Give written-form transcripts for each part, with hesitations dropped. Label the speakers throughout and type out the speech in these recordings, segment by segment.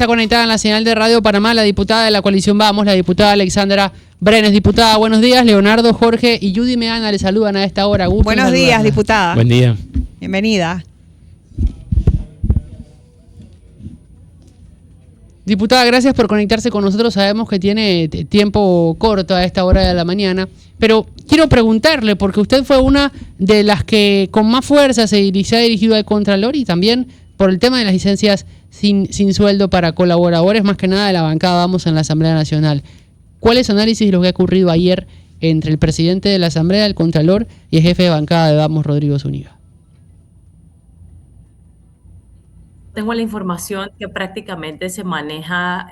Speaker 1: Está conectada en la señal de Radio Panamá la diputada de la coalición Vamos, la diputada Alexandra Brenes. Diputada, buenos días. Leonardo, Jorge y Judy Meana le saludan a esta hora. Gusto
Speaker 2: buenos días, diputada.
Speaker 3: Buen día.
Speaker 2: Bienvenida.
Speaker 1: Diputada, gracias por conectarse con nosotros. Sabemos que tiene tiempo corto a esta hora de la mañana, pero quiero preguntarle, porque usted fue una de las que con más fuerza se ha dirigido al Contralor y también por el tema de las licencias sin sueldo para colaboradores, más que nada de la bancada Vamos en la Asamblea Nacional. ¿Cuál es su análisis de lo que ha ocurrido ayer entre el presidente de la Asamblea, el Contralor, y el jefe de bancada de Vamos, Rodrigo Zúñiga?
Speaker 4: Tengo la información que prácticamente se maneja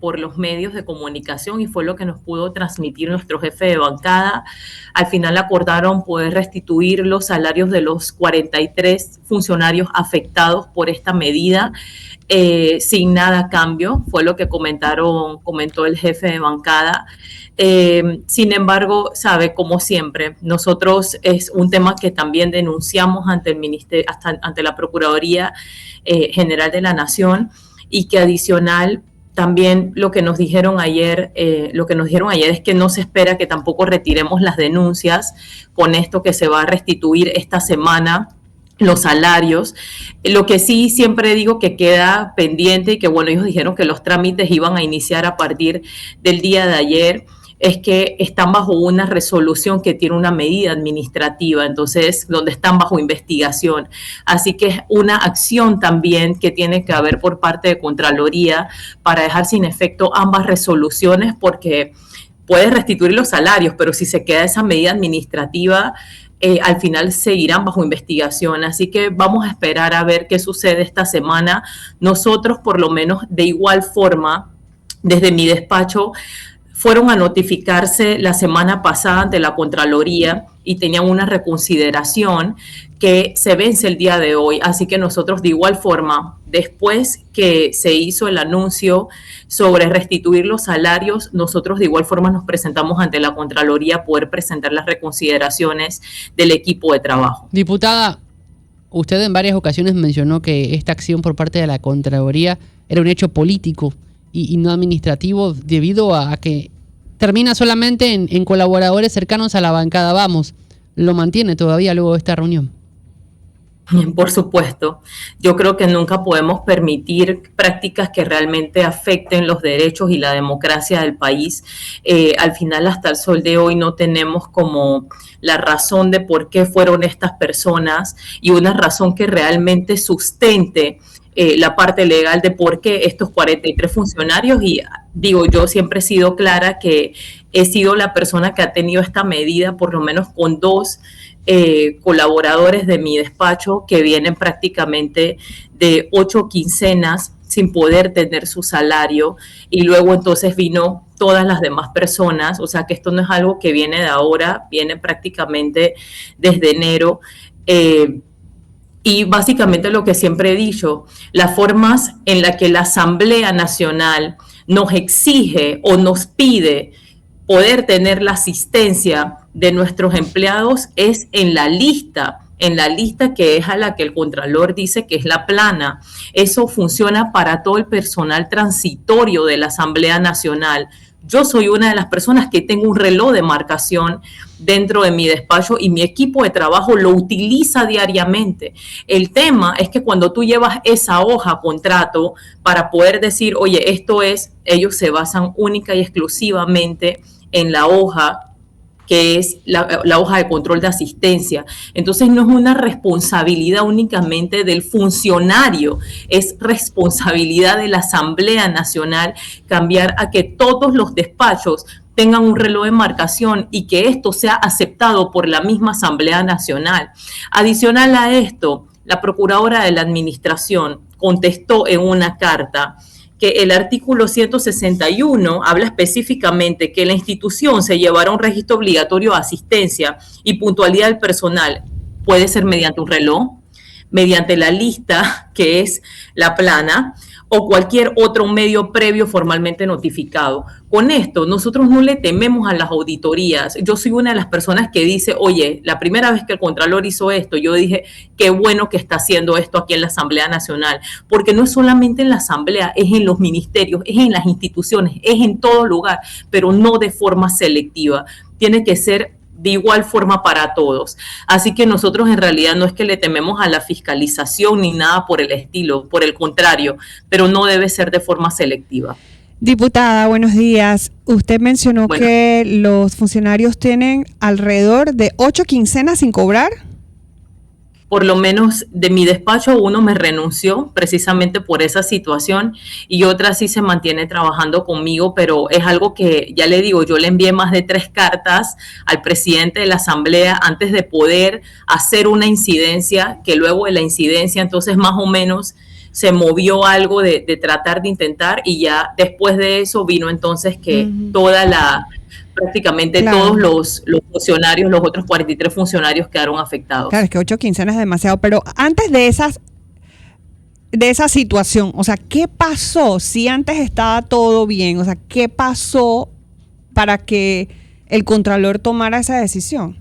Speaker 4: por los medios de comunicación y fue lo que nos pudo transmitir nuestro jefe de bancada. Al final acordaron poder restituir los salarios de los 43 funcionarios afectados por esta medida sin nada a cambio, fue lo que comentó el jefe de bancada. Sin embargo, sabe, como siempre, nosotros es un tema que también denunciamos ante el ministerio, ante la Procuraduría General de la Nación, y que adicional también lo que nos dijeron ayer es que no se espera que tampoco retiremos las denuncias con esto, que se va a restituir esta semana los salarios. Lo que sí siempre digo que queda pendiente, y que bueno, ellos dijeron que los trámites iban a iniciar a partir del día de ayer, es que están bajo una resolución que tiene una medida administrativa, entonces, donde están bajo investigación. Así que es una acción también que tiene que haber por parte de Contraloría para dejar sin efecto ambas resoluciones, porque puede restituir los salarios, pero si se queda esa medida administrativa, al final seguirán bajo investigación. Así que vamos a esperar a ver qué sucede esta semana. Nosotros, por lo menos de igual forma, desde mi despacho, fueron a notificarse la semana pasada ante la Contraloría y tenían una reconsideración que se vence el día de hoy. Así que nosotros de igual forma, después que se hizo el anuncio sobre restituir los salarios, nosotros de igual forma nos presentamos ante la Contraloría a poder presentar las reconsideraciones del equipo de trabajo.
Speaker 1: Diputada, usted en varias ocasiones mencionó que esta acción por parte de la Contraloría era un hecho político y no administrativo, debido a que termina solamente en colaboradores cercanos a la bancada Vamos. ¿Lo mantiene todavía luego de esta reunión?
Speaker 4: Por supuesto. Yo creo que nunca podemos permitir prácticas que realmente afecten los derechos y la democracia del país. Al final, hasta el sol de hoy, no tenemos como la razón de por qué fueron estas personas y una razón que realmente sustente la parte legal de por qué estos 43 funcionarios. Y digo, yo siempre he sido clara que he sido la persona que ha tenido esta medida, por lo menos con dos colaboradores de mi despacho que vienen prácticamente de 8 quincenas sin poder tener su salario, y luego entonces vino todas las demás personas. O sea que esto no es algo que viene de ahora, viene prácticamente desde enero. Y básicamente lo que siempre he dicho, las formas en las que la Asamblea Nacional nos exige o nos pide poder tener la asistencia de nuestros empleados es en la lista que es a la que el Contralor dice que es la plana. Eso funciona para todo el personal transitorio de la Asamblea Nacional. Yo soy una de las personas que tengo un reloj de marcación dentro de mi despacho y mi equipo de trabajo lo utiliza diariamente. El tema es que cuando tú llevas esa hoja contrato para poder decir, oye, esto es, ellos se basan única y exclusivamente en la hoja que es la hoja de control de asistencia. Entonces no es una responsabilidad únicamente del funcionario, es responsabilidad de la Asamblea Nacional cambiar a que todos los despachos tengan un reloj de marcación y que esto sea aceptado por la misma Asamblea Nacional. Adicional a esto, la Procuradora de la Administración contestó en una carta que el artículo 161 habla específicamente que la institución se llevará un registro obligatorio de asistencia y puntualidad del personal. Puede ser mediante un reloj, mediante la lista, que es la plana, o cualquier otro medio previo formalmente notificado. Con esto, nosotros no le tememos a las auditorías. Yo soy una de las personas que dice, oye, la primera vez que el Contralor hizo esto, yo dije, qué bueno que está haciendo esto aquí en la Asamblea Nacional, porque no es solamente en la Asamblea, es en los ministerios, es en las instituciones, es en todo lugar, pero no de forma selectiva. Tiene que ser de igual forma para todos. Así que nosotros en realidad no es que le tememos a la fiscalización ni nada por el estilo, por el contrario, pero no debe ser de forma selectiva.
Speaker 2: Diputada, buenos días. Usted mencionó que los funcionarios tienen alrededor de 8 quincenas sin cobrar.
Speaker 4: Por lo menos de mi despacho uno me renunció precisamente por esa situación y otra sí se mantiene trabajando conmigo, pero es algo que ya le digo, yo le envié más de 3 cartas al presidente de la Asamblea antes de poder hacer una incidencia, que luego de la incidencia entonces más o menos se movió algo de tratar de intentar y ya después de eso vino entonces que prácticamente todos los funcionarios, los otros 43 funcionarios quedaron afectados.
Speaker 2: Claro, es que 8 quincenas es demasiado, pero antes de esa situación, o sea, ¿qué pasó? Si antes estaba todo bien, o sea, ¿qué pasó para que el Contralor tomara esa decisión?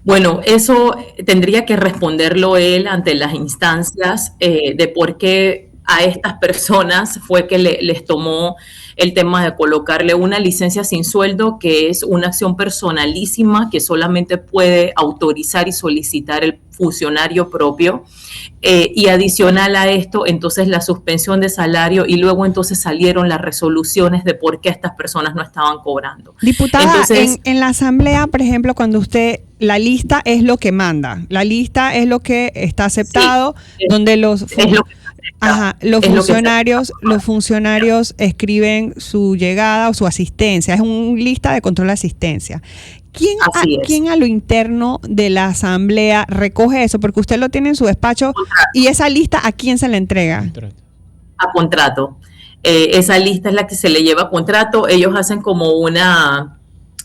Speaker 4: Bueno, eso tendría que responderlo él ante las instancias de por qué a estas personas fue que les tomó el tema de colocarle una licencia sin sueldo, que es una acción personalísima que solamente puede autorizar y solicitar el funcionario propio. Y adicional a esto, entonces la suspensión de salario y luego entonces salieron las resoluciones de por qué estas personas no estaban cobrando.
Speaker 2: Diputada,
Speaker 4: entonces,
Speaker 2: en la Asamblea, por ejemplo, cuando la lista es lo que manda, la lista es lo que está aceptado,
Speaker 4: sí,
Speaker 2: donde los funcionarios
Speaker 4: funcionarios
Speaker 2: escriben su llegada o su asistencia, es una lista de control de asistencia. ¿Quién a lo interno de la Asamblea recoge eso? Porque usted lo tiene en su despacho y esa lista, ¿a quién se le entrega?
Speaker 4: A contrato. Esa lista es la que se le lleva a contrato. Ellos hacen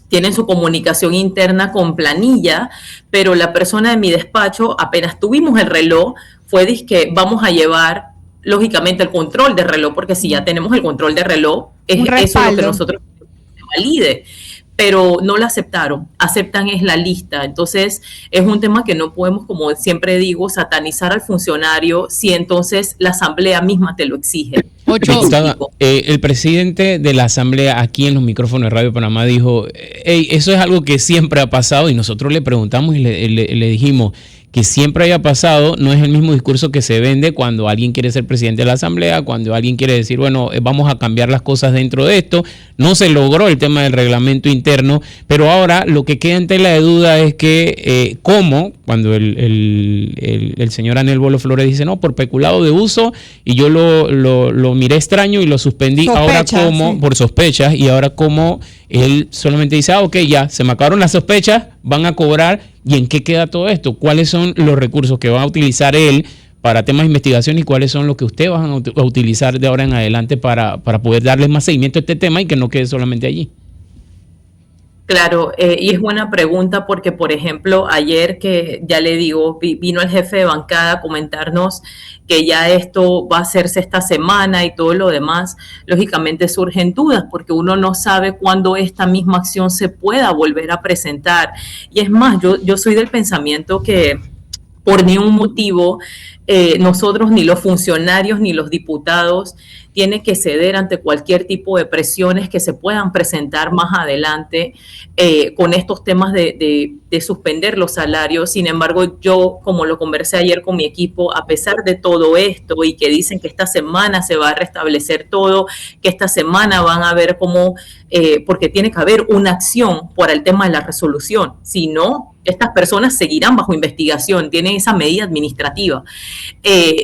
Speaker 4: tienen su comunicación interna con planilla, pero la persona de mi despacho, apenas tuvimos el reloj, fue que vamos a llevar, lógicamente, el control de reloj, porque si ya tenemos el control de reloj, eso es lo que nosotros valide. Pero no la aceptan es la lista. Entonces es un tema que no podemos, como siempre digo, satanizar al funcionario si entonces la Asamblea misma te lo exige.
Speaker 3: Diputada, el presidente de la Asamblea aquí en los micrófonos de Radio Panamá dijo, eso es algo que siempre ha pasado, y nosotros le preguntamos y le dijimos que siempre haya pasado, no es el mismo discurso que se vende cuando alguien quiere ser presidente de la Asamblea, cuando alguien quiere decir, bueno, vamos a cambiar las cosas dentro de esto. No se logró el tema del reglamento interno, pero ahora lo que queda en tela de duda es que cuando el señor Anel Bolo Flores dice, no, por peculado de uso, y yo lo miré extraño y lo suspendí, por sospechas, y ahora como él solamente dice, ok, ya, se me acabaron las sospechas, van a cobrar. ¿Y en qué queda todo esto? ¿Cuáles son los recursos que va a utilizar él para temas de investigación y cuáles son los que ustedes van a utilizar de ahora en adelante para poder darles más seguimiento a este tema y que no quede solamente allí?
Speaker 4: Claro, y es buena pregunta porque, por ejemplo, ayer que ya le digo, vino el jefe de bancada a comentarnos que ya esto va a hacerse esta semana y todo lo demás, lógicamente surgen dudas porque uno no sabe cuándo esta misma acción se pueda volver a presentar. Y es más, yo soy del pensamiento que por ningún motivo nosotros, ni los funcionarios, ni los diputados, tienen que ceder ante cualquier tipo de presiones que se puedan presentar más adelante con estos temas de suspender los salarios. Sin embargo, yo, como lo conversé ayer con mi equipo, a pesar de todo esto y que dicen que esta semana se va a restablecer todo, que esta semana van a ver cómo, porque tiene que haber una acción por el tema de la resolución. Si no, estas personas seguirán bajo investigación, tienen esa medida administrativa.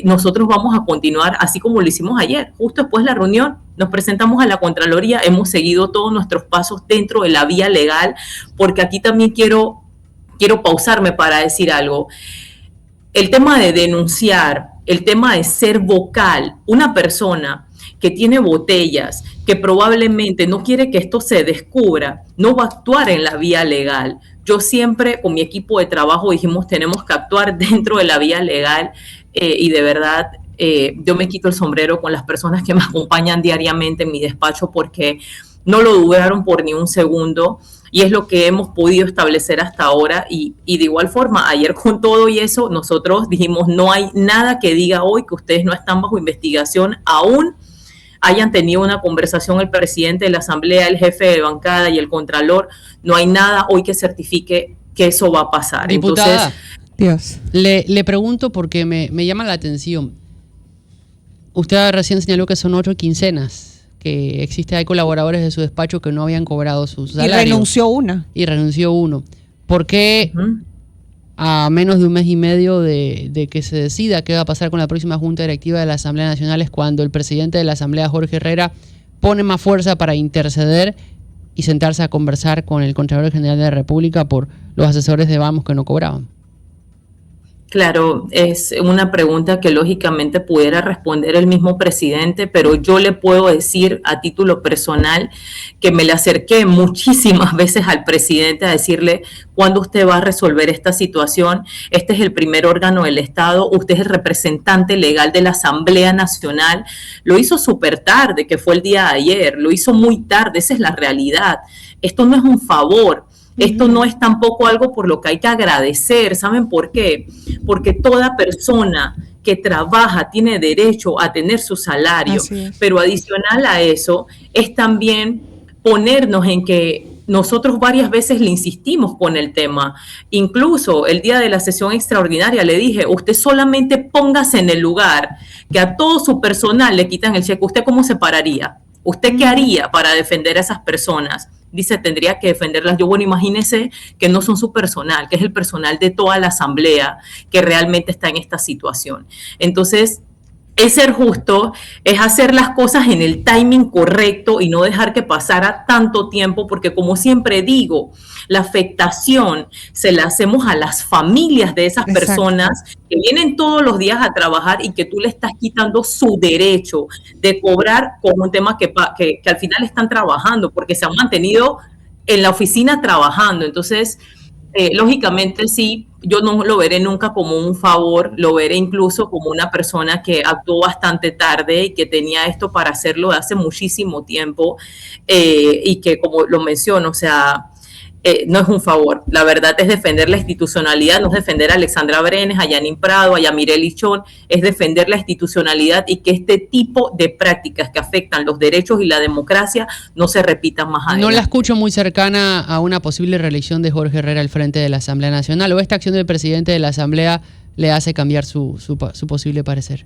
Speaker 4: Nosotros vamos a continuar así como lo hicimos ayer. Justo después de la reunión nos presentamos a la Contraloría, hemos seguido todos nuestros pasos dentro de la vía legal, porque aquí también quiero pausarme para decir algo. El tema de denunciar, el tema de ser vocal, una persona que tiene botellas, que probablemente no quiere que esto se descubra, no va a actuar en la vía legal. Yo siempre con mi equipo de trabajo dijimos tenemos que actuar dentro de la vía legal y de verdad yo me quito el sombrero con las personas que me acompañan diariamente en mi despacho porque no lo dudaron por ni un segundo y es lo que hemos podido establecer hasta ahora y de igual forma, ayer con todo y eso, nosotros dijimos no hay nada que diga hoy que ustedes no están bajo investigación, aún hayan tenido una conversación el presidente de la Asamblea, el jefe de bancada y el contralor, no hay nada hoy que certifique que eso va a pasar.
Speaker 1: Diputada,
Speaker 2: entonces,
Speaker 1: le pregunto porque me llama la atención. Usted recién señaló que son 8 quincenas que hay colaboradores de su despacho que no habían cobrado sus salarios.
Speaker 2: Y renunció uno.
Speaker 1: ¿Por qué a menos de un mes y medio de que se decida qué va a pasar con la próxima Junta Directiva de la Asamblea Nacional es cuando el presidente de la Asamblea, Jorge Herrera, pone más fuerza para interceder y sentarse a conversar con el Contralor General de la República por los asesores de Vamos que no cobraban?
Speaker 4: Claro, es una pregunta que lógicamente pudiera responder el mismo presidente, pero yo le puedo decir a título personal que me le acerqué muchísimas veces al presidente a decirle cuándo usted va a resolver esta situación. Este es el primer órgano del Estado, usted es el representante legal de la Asamblea Nacional. Lo hizo súper tarde, que fue el día de ayer, lo hizo muy tarde, esa es la realidad. Esto no es un favor. Esto no es tampoco algo por lo que hay que agradecer. ¿Saben por qué? Porque toda persona que trabaja tiene derecho a tener su salario. Pero adicional a eso es también ponernos en que nosotros varias veces le insistimos con el tema. Incluso el día de la sesión extraordinaria le dije, usted solamente póngase en el lugar que a todo su personal le quitan el cheque. ¿Usted cómo se pararía? ¿Usted qué haría para defender a esas personas? Dice, tendría que defenderlas. Yo, bueno, imagínese que no son su personal, que es el personal de toda la asamblea que realmente está en esta situación. Entonces, es ser justo, es hacer las cosas en el timing correcto y no dejar que pasara tanto tiempo, porque como siempre digo, la afectación se la hacemos a las familias de esas personas que vienen todos los días a trabajar y que tú le estás quitando su derecho de cobrar con un tema que al final están trabajando, porque se han mantenido en la oficina trabajando. Entonces, lógicamente sí, yo no lo veré nunca como un favor, lo veré incluso como una persona que actuó bastante tarde y que tenía esto para hacerlo de hace muchísimo tiempo y que, como lo menciono, o sea, no es un favor. La verdad es defender la institucionalidad, no es defender a Alexandra Brenes, a Yanin Prado, a Yamile Lichón, es defender la institucionalidad y que este tipo de prácticas que afectan los derechos y la democracia no se repitan más adelante.
Speaker 1: No la escucho muy cercana a una posible reelección de Jorge Herrera al frente de la Asamblea Nacional, o esta acción del presidente de la Asamblea le hace cambiar su posible parecer.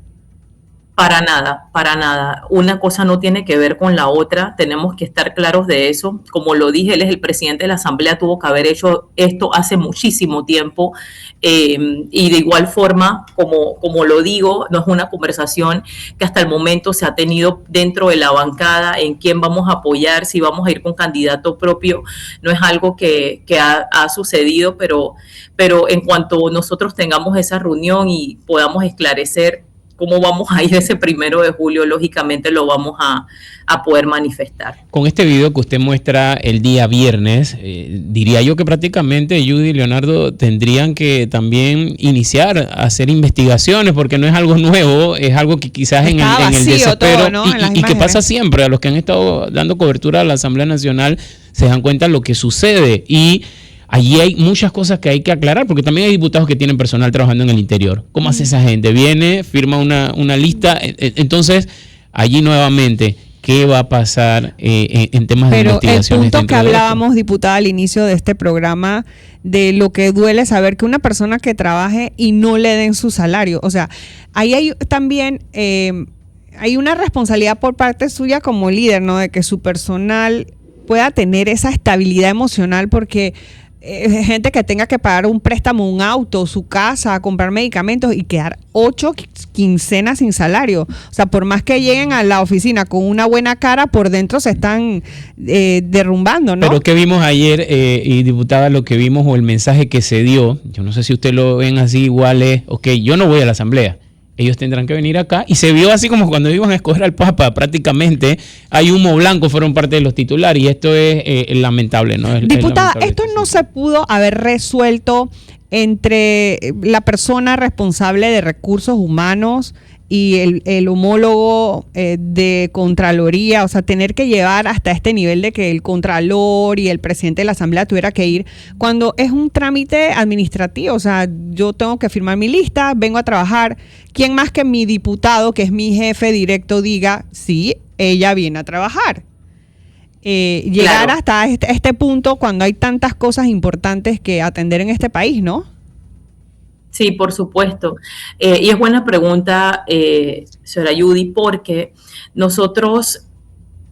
Speaker 4: Para nada, para nada. Una cosa no tiene que ver con la otra. Tenemos que estar claros de eso. Como lo dije, él es el presidente de la Asamblea, tuvo que haber hecho esto hace muchísimo tiempo. Y de igual forma, como lo digo, no es una conversación que hasta el momento se ha tenido dentro de la bancada en quién vamos a apoyar, si vamos a ir con candidato propio. No es algo que ha sucedido, pero en cuanto nosotros tengamos esa reunión y podamos esclarecer cómo vamos a ir ese 1 de julio, lógicamente lo vamos a poder manifestar.
Speaker 3: Con este video que usted muestra el día viernes, diría yo que prácticamente Judy y Leonardo tendrían que también iniciar a hacer investigaciones, porque no es algo nuevo, es algo que quizás en el desespero todo, ¿no? y que pasa siempre. A los que han estado dando cobertura a la Asamblea Nacional se dan cuenta de lo que sucede, y allí hay muchas cosas que hay que aclarar, porque también hay diputados que tienen personal trabajando en el interior. ¿Cómo hace esa gente? Viene, firma una lista. Entonces, allí nuevamente, ¿qué va a pasar en temas de investigaciones?
Speaker 2: Pero el punto que hablábamos, diputada, al inicio de este programa, de lo que duele saber que una persona que trabaje y no le den su salario. O sea, ahí hay también hay una responsabilidad por parte suya como líder, ¿no? De que su personal pueda tener esa estabilidad emocional, porque gente que tenga que pagar un préstamo, un auto, su casa, comprar medicamentos y quedar 8 quincenas sin salario. O sea, por más que lleguen a la oficina con una buena cara, por dentro se están derrumbando, ¿no?
Speaker 3: Pero ¿qué vimos ayer, y diputada, lo que vimos o el mensaje que se dio? Yo no sé si usted lo ven así, igual es, ok, yo no voy a la asamblea. Ellos tendrán que venir acá, y se vio así como cuando iban a escoger al Papa, prácticamente hay humo blanco, fueron parte de los titulares, y esto es lamentable, ¿no?
Speaker 2: Diputada, esto no se pudo haber resuelto entre la persona responsable de recursos humanos y el homólogo de Contraloría, o sea, tener que llevar hasta este nivel de que el Contralor y el presidente de la Asamblea tuviera que ir, cuando es un trámite administrativo, o sea, yo tengo que firmar mi lista, vengo a trabajar, ¿quién más que mi diputado, que es mi jefe directo, diga, sí, ella viene a trabajar? Llegar
Speaker 4: Claro.
Speaker 2: hasta este punto cuando hay tantas cosas importantes que atender en este país, ¿no?
Speaker 4: Sí, por supuesto. Y es buena pregunta, señora Judy, porque nosotros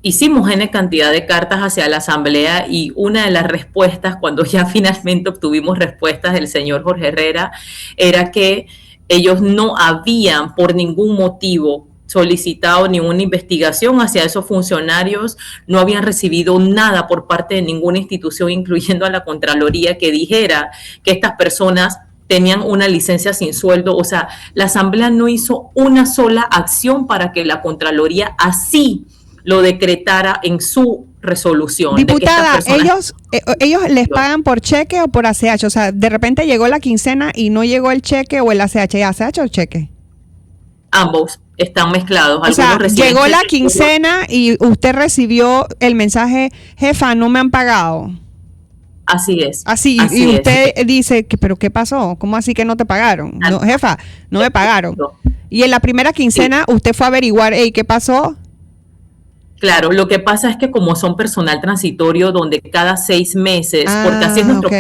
Speaker 4: hicimos N cantidad de cartas hacia la Asamblea y una de las respuestas, cuando ya finalmente obtuvimos respuestas del señor Jorge Herrera, era que ellos no habían por ningún motivo solicitado ninguna investigación hacia esos funcionarios, no habían recibido nada por parte de ninguna institución, incluyendo a la Contraloría, que dijera que estas personas tenían una licencia sin sueldo. O sea, la Asamblea no hizo una sola acción para que la Contraloría así lo decretara en su resolución.
Speaker 2: Diputada, ellos les pagan por cheque o por ACH, o sea, de repente llegó la quincena y no llegó el cheque o el ACH, ¿ACH o cheque?
Speaker 4: Ambos están mezclados.
Speaker 2: O sea,
Speaker 4: Algunos reciben
Speaker 2: llegó la
Speaker 4: cheques,
Speaker 2: quincena y usted recibió el mensaje, jefa, no me han pagado.
Speaker 4: Así es.
Speaker 2: Así, y usted dice, ¿pero qué pasó? ¿Cómo así que no te pagaron? No, jefa, no me pagaron. Y en la primera quincena usted fue a averiguar, hey, ¿qué pasó?
Speaker 4: Claro, lo que pasa es que como son personal transitorio, donde cada 6 meses, porque así es nuestro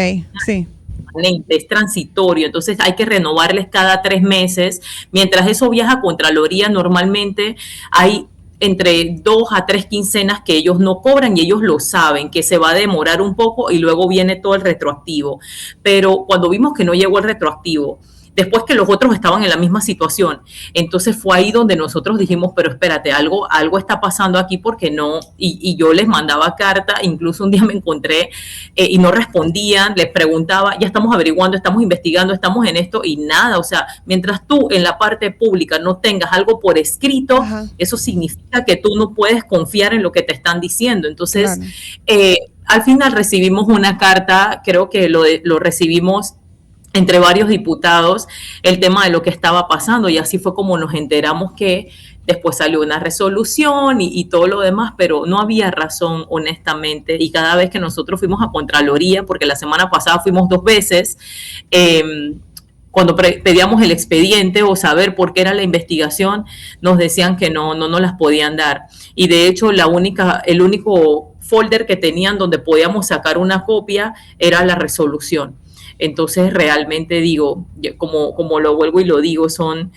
Speaker 2: sí.
Speaker 4: permanente, es transitorio, entonces hay que renovarles cada 3 meses. Mientras eso viaja a Contraloría, normalmente hay entre 2 a 3 quincenas que ellos no cobran y ellos lo saben, que se va a demorar un poco y luego viene todo el retroactivo. Pero cuando vimos que no llegó el retroactivo, después que los otros estaban en la misma situación, entonces fue ahí donde nosotros dijimos, pero espérate, algo está pasando aquí, porque no, y yo les mandaba carta, incluso un día me encontré y no respondían, les preguntaba, ya estamos averiguando, estamos investigando, estamos en esto, y nada. O sea, mientras tú en la parte pública no tengas algo por escrito,
Speaker 2: Ajá.
Speaker 4: eso significa que tú no puedes confiar en lo que te están diciendo. Entonces,
Speaker 2: Claro.
Speaker 4: al final recibimos una carta, creo que lo recibimos entre varios diputados, el tema de lo que estaba pasando, y así fue como nos enteramos que después salió una resolución y todo lo demás, pero no había razón, honestamente. Y cada vez que nosotros fuimos a Contraloría, porque la semana pasada fuimos 2 veces, cuando pedíamos el expediente o saber por qué era la investigación, nos decían que no las podían dar. Y de hecho, el único folder que tenían donde podíamos sacar una copia era la resolución. Entonces, realmente digo, como lo vuelvo y lo digo, son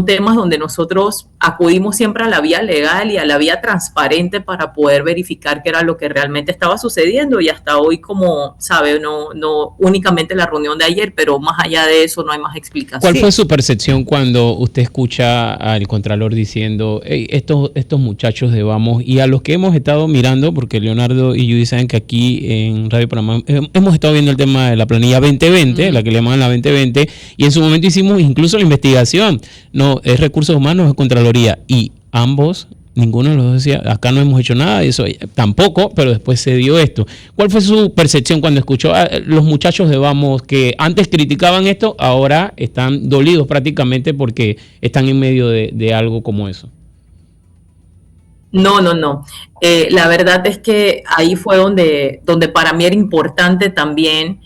Speaker 4: temas donde nosotros acudimos siempre a la vía legal y a la vía transparente para poder verificar qué era lo que realmente estaba sucediendo. Y hasta hoy, como sabe, no únicamente la reunión de ayer, pero más allá de eso no hay más explicación.
Speaker 3: ¿Cuál fue su percepción cuando usted escucha al Contralor diciendo, hey, estos muchachos de Vamos, y a los que hemos estado mirando, porque Leonardo y Judy saben que aquí en Radio Panamá hemos estado viendo el tema de la planilla 2020, la que le llaman la 2020, y en su momento hicimos incluso la investigación, no es Recursos Humanos, es Contraloría, y ambos, ninguno de los dos decía, acá no hemos hecho nada de eso, tampoco, pero después se dio esto. ¿Cuál fue su percepción cuando escuchó a los muchachos de Vamos que antes criticaban esto, ahora están dolidos prácticamente porque están en medio de algo como eso?
Speaker 4: No. La verdad es que ahí fue donde para mí era importante también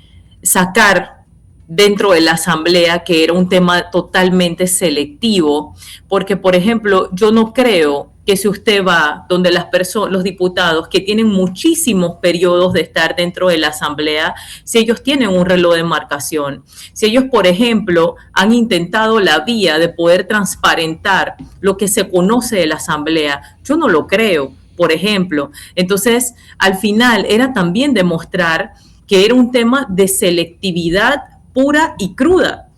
Speaker 4: sacar dentro de la Asamblea que era un tema totalmente selectivo, porque, por ejemplo, yo no creo que si usted va donde los diputados que tienen muchísimos periodos de estar dentro de la Asamblea, si ellos tienen un reloj de marcación, si ellos, por ejemplo, han intentado la vía de poder transparentar lo que se conoce de la Asamblea, yo no lo creo, por ejemplo. Entonces, al final era también demostrar que era un tema de selectividad pura y cruda.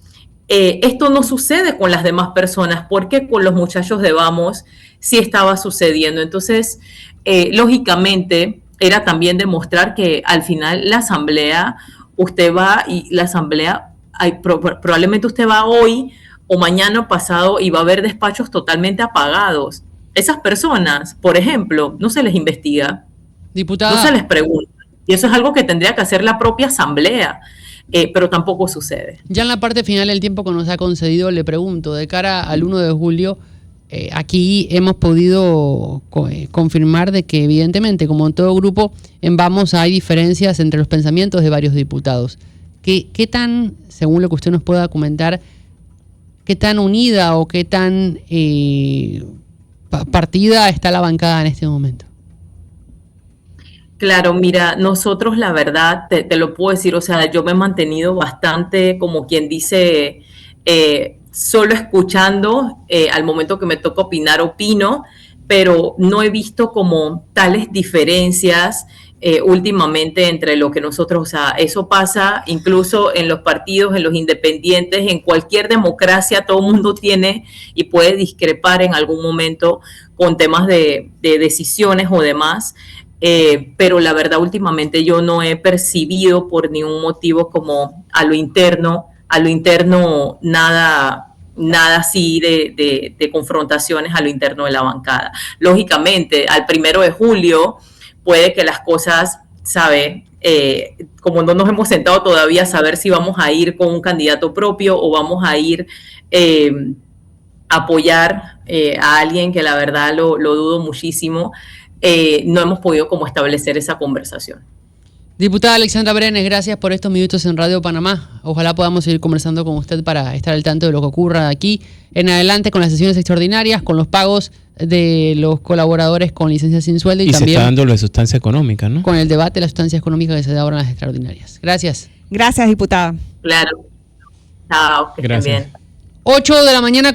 Speaker 4: Esto no sucede con las demás personas, porque con los muchachos de Vamos sí estaba sucediendo. Entonces, lógicamente, era también demostrar que al final la Asamblea, usted va y la Asamblea, probablemente usted va hoy o mañana o pasado y va a haber despachos totalmente apagados. Esas personas, por ejemplo, no se les investiga,
Speaker 1: Diputada,
Speaker 4: no se les pregunta. Y eso es algo que tendría que hacer la propia Asamblea. Pero tampoco sucede.
Speaker 1: ya en la parte final del tiempo que nos ha concedido, le pregunto, de cara al 1 de julio, aquí hemos podido confirmar de que evidentemente, como en todo grupo, en Vamos hay diferencias entre los pensamientos de varios diputados. ¿Qué tan, según lo que usted nos pueda comentar, qué tan unida o qué tan partida está la bancada en este momento?
Speaker 4: Claro, mira, nosotros la verdad, te lo puedo decir, o sea, yo me he mantenido bastante, como quien dice, solo escuchando, al momento que me toca opinar, opino, pero no he visto como tales diferencias últimamente entre lo que nosotros, o sea, eso pasa incluso en los partidos, en los independientes, en cualquier democracia, todo el mundo tiene y puede discrepar en algún momento con temas de decisiones o demás. Pero la verdad últimamente yo no he percibido por ningún motivo como a lo interno nada así de confrontaciones a lo interno de la bancada. Lógicamente, al 1 de julio puede que las cosas, ¿sabe? Como no nos hemos sentado todavía a saber si vamos a ir con un candidato propio o vamos a ir a apoyar a alguien que la verdad lo dudo muchísimo. No hemos podido como establecer esa conversación.
Speaker 1: Diputada Alexandra Brenes, gracias por estos minutos en Radio Panamá. Ojalá podamos seguir conversando con usted para estar al tanto de lo que ocurra aquí en adelante con las sesiones extraordinarias, con los pagos de los colaboradores con licencia sin sueldo y también
Speaker 3: se está dando lo de sustancia económica, ¿no?
Speaker 1: Con el debate de la sustancia económica que se da ahora en las extraordinarias. Gracias.
Speaker 2: Gracias, diputada.
Speaker 4: Claro. Chao, que estén bien.
Speaker 1: 8 de la mañana.